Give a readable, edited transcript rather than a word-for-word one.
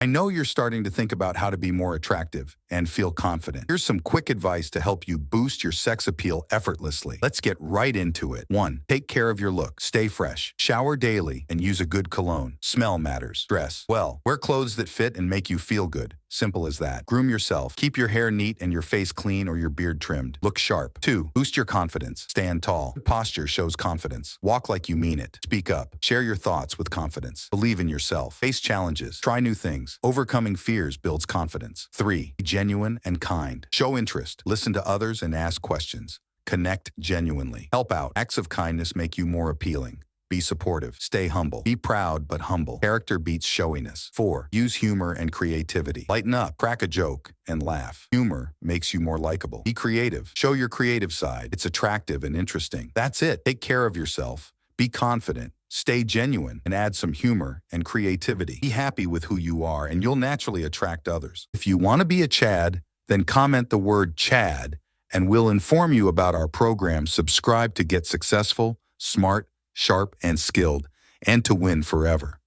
I know you're starting to think about how to be more attractive and feel confident. Here's some quick advice to help you boost your sex appeal effortlessly. Let's get right into it. 1. Take care of your look. Stay fresh. Shower daily and use a good cologne. Smell matters. Dress well. Wear clothes that fit and make you feel good. Simple as that. Groom yourself. Keep your hair neat and your face clean or your beard trimmed. Look sharp. 2. Boost your confidence. Stand tall. Posture shows confidence. Walk like you mean it. Speak up. Share your thoughts with confidence. Believe in yourself. Face challenges. Try new things. Overcoming fears builds confidence. 3. Be genuine and kind. Show interest. Listen to others and ask questions. Connect genuinely. Help out. Acts of kindness make you more appealing. Be supportive. Stay humble. Be proud but humble. Character beats showiness. 4. Use humor and creativity. Lighten up. Crack a joke and laugh. Humor makes you more likable. Be creative. Show your creative side. It's attractive and interesting. That's it. Take care of yourself. Be confident. Stay genuine and add some humor and creativity. Be happy with who you are and you'll naturally attract others. If you want to be a Chad, then comment the word Chad and we'll inform you about our program. Subscribe to get successful, smart, sharp, and skilled, and to win forever.